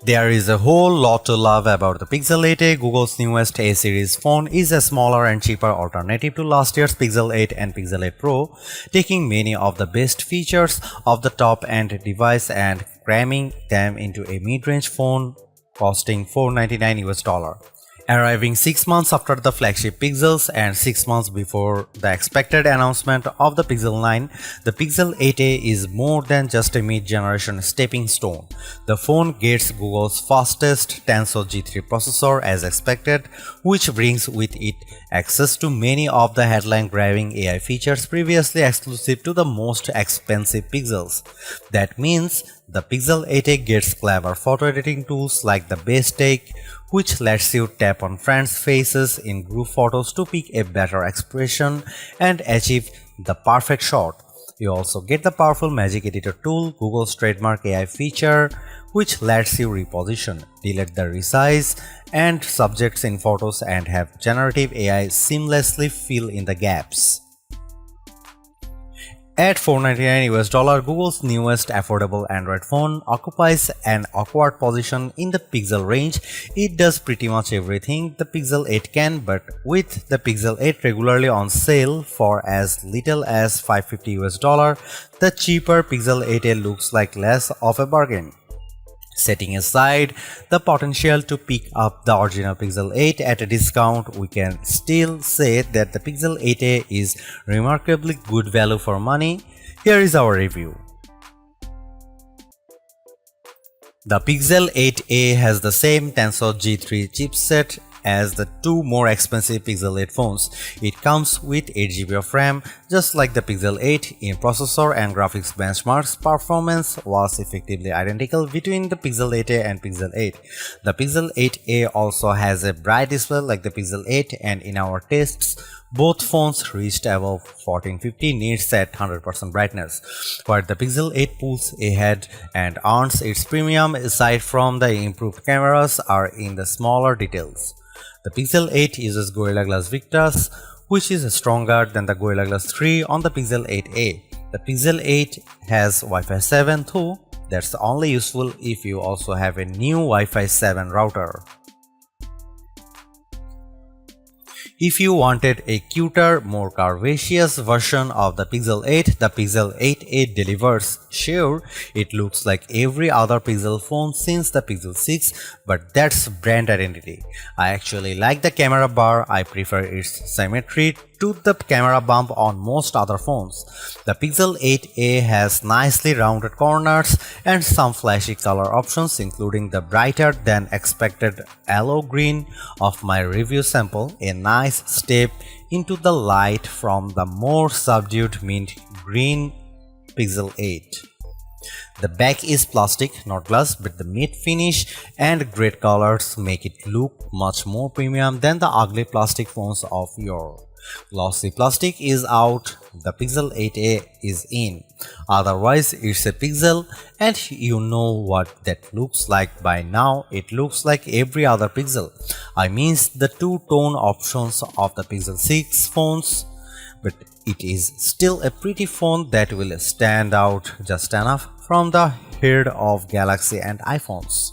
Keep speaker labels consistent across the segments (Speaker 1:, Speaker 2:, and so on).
Speaker 1: There is a whole lot to love about the Pixel 8a. Google's newest A series phone is a smaller and cheaper alternative to last year's Pixel 8 and Pixel 8 Pro, taking many of the best features of the top-end device and cramming them into a mid-range phone costing $499. Arriving 6 months after the flagship Pixels and 6 months before the expected announcement of the Pixel 9, the Pixel 8a is more than just a mid-generation stepping stone. The phone gets Google's fastest Tensor G3 processor as expected, which brings with it access to many of the headline-grabbing AI features previously exclusive to the most expensive Pixels. That means the Pixel 8a gets clever photo editing tools like the Best Take, which lets you tap on friends' faces in group photos to pick a better expression and achieve the perfect shot. You also get the powerful Magic Editor tool, Google's trademark AI feature, which lets you reposition, delete the resize and subjects in photos and have generative AI seamlessly fill in the gaps. At $499, Google's newest affordable Android phone occupies an awkward position in the Pixel range. It does pretty much everything the Pixel 8 can, but with the Pixel 8 regularly on sale for as little as $550, the cheaper Pixel 8a looks like less of a bargain. Setting aside the potential to pick up the original Pixel 8 at a discount, we can still say that the Pixel 8a is remarkably good value for money. Here is our review. The Pixel 8a has the same Tensor G3 chipset as the two more expensive Pixel 8 phones. It comes with 8GB of RAM, just like the Pixel 8. In processor and graphics benchmarks, performance was effectively identical between the Pixel 8a and Pixel 8. The Pixel 8a also has a bright display like the Pixel 8, and in our tests, both phones reached above 1450 nits at 100% brightness, where the Pixel 8 pulls ahead and earns its premium aside from the improved cameras are in the smaller details. The Pixel 8 uses Gorilla Glass Victus, which is stronger than the Gorilla Glass 3 on the Pixel 8a. The Pixel 8 has Wi-Fi 7 though, that's only useful if you also have a new Wi-Fi 7 router. If you wanted a cuter, more curvaceous version of the Pixel 8, the Pixel 8a delivers. Sure, it looks like every other Pixel phone since the Pixel 6, but that's brand identity. I actually like the camera bar. I prefer its symmetry to the camera bump on most other phones. The Pixel 8a has nicely rounded corners and some flashy color options, including the brighter than expected yellow green of my review sample, a nice step into the light from the more subdued mint green Pixel 8. The back is plastic, not glass, but the matte finish and great colors make it look much more premium than the ugly plastic phones of yore. Glossy plastic is out, the Pixel 8a is in. Otherwise, it's a Pixel, and you know what that looks like by now. It looks like every other Pixel. I mean the two-tone options of the Pixel 6 phones, but it is still a pretty phone that will stand out just enough from the herd of Galaxy and iPhones.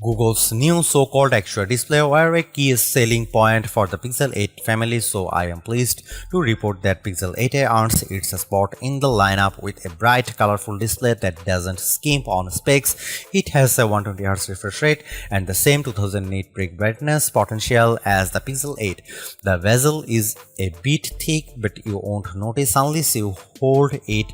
Speaker 1: Google's new so-called extra display were a key selling point for the Pixel 8 family, so I am pleased to report that Pixel 8a earns its spot in the lineup with a bright, colorful display that doesn't skimp on specs. It has a 120Hz refresh rate and the same 2000 nit peak brightness potential as the Pixel 8. The bezel is a bit thick, but you won't notice unless you hold it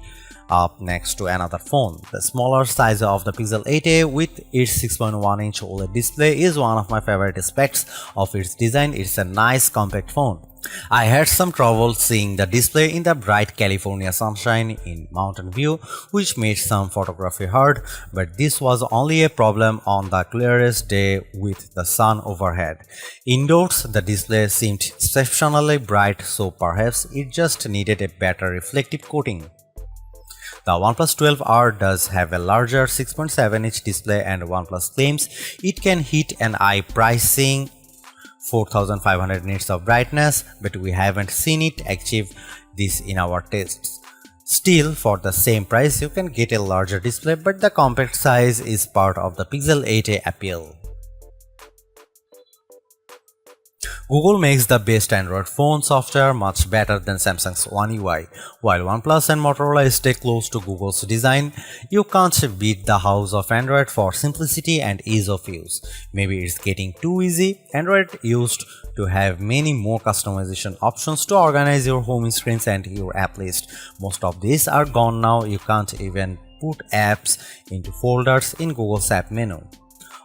Speaker 1: up next to another phone. The smaller size of the Pixel 8a with its 6.1-inch OLED display is one of my favorite aspects of its design. It's a nice compact phone. I had some trouble seeing the display in the bright California sunshine in Mountain View, which made some photography hard, but this was only a problem on the clearest day with the sun overhead. Indoors, the display seemed exceptionally bright, so perhaps it just needed a better reflective coating. The OnePlus 12R does have a larger 6.7-inch display, and OnePlus claims it can hit an eye-piercing 4500 nits of brightness, but we haven't seen it achieve this in our tests. Still, for the same price, you can get a larger display, but the compact size is part of the Pixel 8a appeal. Google makes the best Android phone software much better than Samsung's One UI. While OnePlus and Motorola stay close to Google's design, you can't beat the house of Android for simplicity and ease of use. Maybe it's getting too easy. Android used to have many more customization options to organize your home screens and your app list. Most of these are gone now. You can't even put apps into folders in Google's app menu.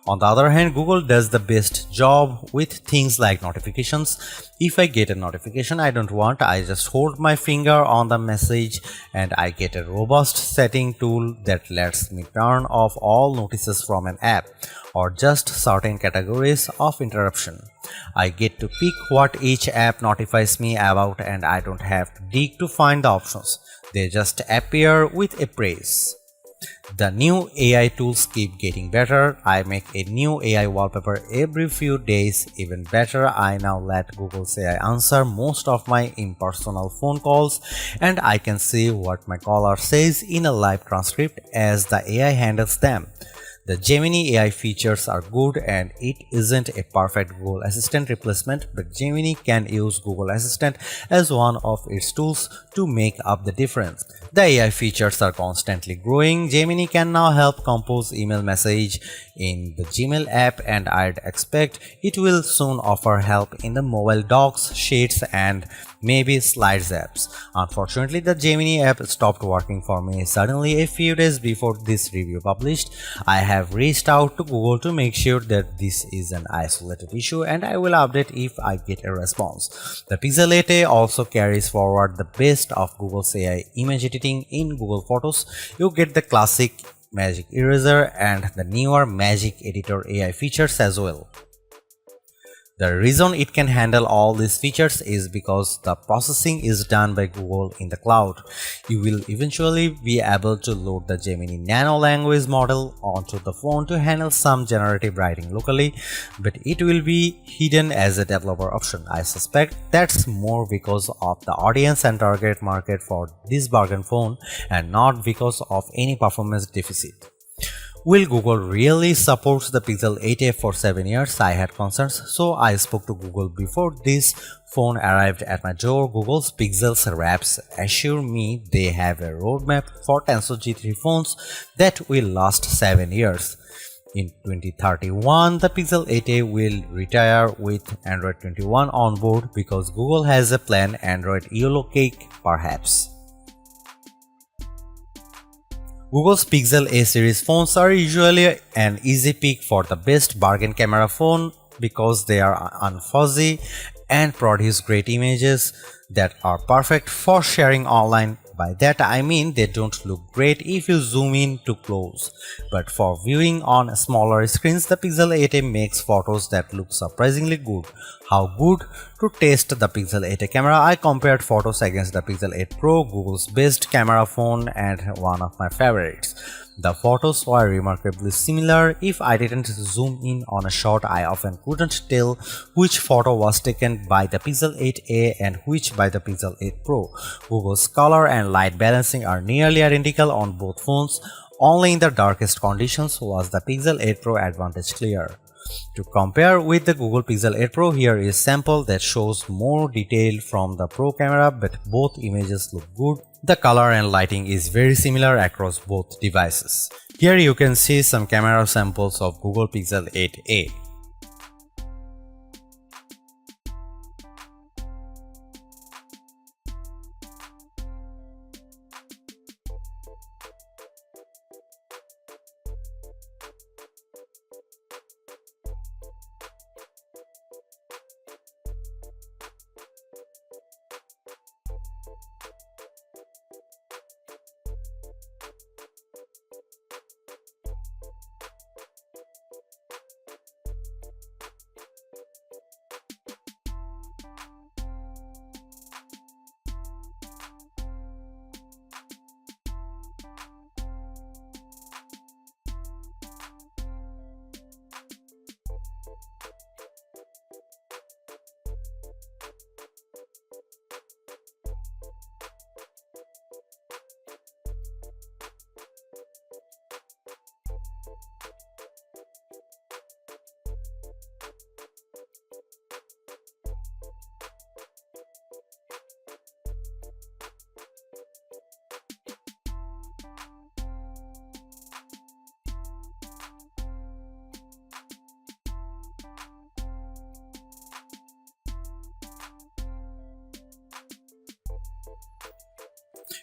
Speaker 1: On the other hand, Google does the best job with things like notifications. If I get a notification I don't want, I just hold my finger on the message and I get a robust setting tool that lets me turn off all notices from an app or just certain categories of interruption. I get to pick what each app notifies me about and I don't have to dig to find the options. They just appear with a press. The new AI tools keep getting better. I make a new AI wallpaper every few days. Even better, I now let Google's AI answer most of my impersonal phone calls and I can see what my caller says in a live transcript as the AI handles them. The Gemini AI features are good and it isn't a perfect Google Assistant replacement, but Gemini can use Google Assistant as one of its tools to make up the difference. The AI features are constantly growing. Gemini can now help compose email message in the Gmail app and I'd expect it will soon offer help in the mobile docs, sheets and maybe slides apps. Unfortunately, the Gemini app stopped working for me suddenly a few days before this review published. I have reached out to Google to make sure that this is an isolated issue and I will update if I get a response. The Pixel 8a also carries forward the best of Google's AI image editing in Google Photos. You get the classic Magic Eraser and the newer Magic Editor AI features as well. The reason it can handle all these features is because the processing is done by Google in the cloud. You will eventually be able to load the Gemini Nano language model onto the phone to handle some generative writing locally, but it will be hidden as a developer option. I suspect that's more because of the audience and target market for this bargain phone and not because of any performance deficit. Will Google really support the Pixel 8a for 7 years? I had concerns, so I spoke to Google before this phone arrived at my door. Google's Pixel's reps assure me they have a roadmap for Tensor G3 phones that will last 7 years. In 2031, the Pixel 8a will retire with Android 21 on board because Google has a plan Android Yellow Cake perhaps. Google's Pixel A series phones are usually an easy pick for the best bargain camera phone because they are unfuzzy and produce great images that are perfect for sharing online. By that I mean they don't look great if you zoom in too close. But for viewing on smaller screens, the Pixel 8a makes photos that look surprisingly good. How good? To test the Pixel 8a camera, I compared photos against the Pixel 8 Pro, Google's best camera phone and one of my favorites. The photos were remarkably similar. If I didn't zoom in on a shot, I often couldn't tell which photo was taken by the Pixel 8a and which by the Pixel 8 Pro. Google's color and light balancing are nearly identical on both phones. Only in the darkest conditions was the Pixel 8 Pro advantage clear. To compare with the Google Pixel 8 Pro, here is a sample that shows more detail from the Pro camera, but both images look good. The color and lighting is very similar across both devices. Here you can see some camera samples of Google Pixel 8a.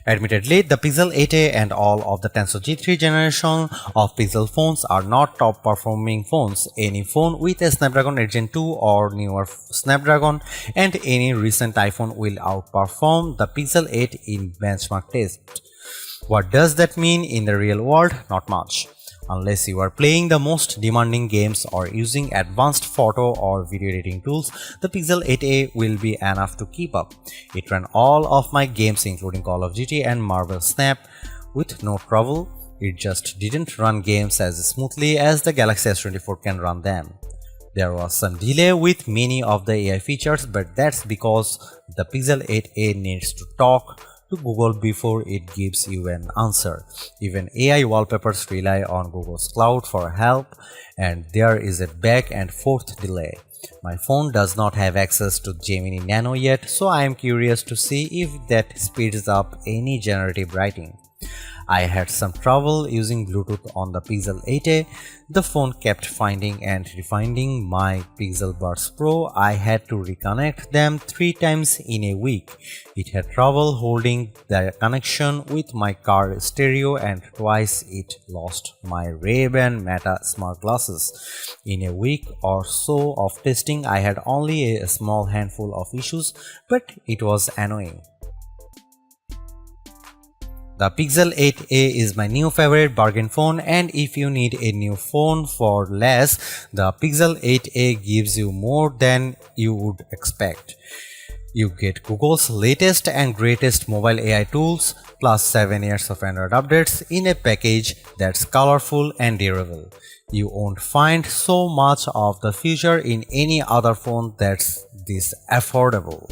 Speaker 1: Admittedly, the Pixel 8a and all of the Tensor G3 generation of Pixel phones are not top performing phones. Any phone with a Snapdragon 8 Gen 2 or newer Snapdragon and any recent iPhone will outperform the Pixel 8 in benchmark test. What does that mean in the real world? Not much. Unless you are playing the most demanding games or using advanced photo or video editing tools, the Pixel 8a will be enough to keep up. It ran all of my games including Call of Duty and Marvel Snap with no trouble. It just didn't run games as smoothly as the Galaxy S24 can run them. There was some delay with many of the AI features, but that's because the Pixel 8a needs to talk to Google before it gives you an answer. Even AI wallpapers rely on Google's cloud for help, and there is a back and forth delay. My phone does not have access to Gemini Nano yet, so I am curious to see if that speeds up any generative writing. I had some trouble using Bluetooth on the Pixel 8a. The phone kept finding and refinding my Pixel Buds Pro. I had to reconnect them 3 times in a week. It had trouble holding the connection with my car stereo, and twice it lost my Ray-Ban Meta smart glasses. In a week or so of testing, I had only a small handful of issues, but it was annoying. The Pixel 8a is my new favorite bargain phone, and if you need a new phone for less, the Pixel 8a gives you more than you would expect. You get Google's latest and greatest mobile AI tools plus 7 years of Android updates in a package that's colorful and durable. You won't find so much of the future in any other phone that's this affordable.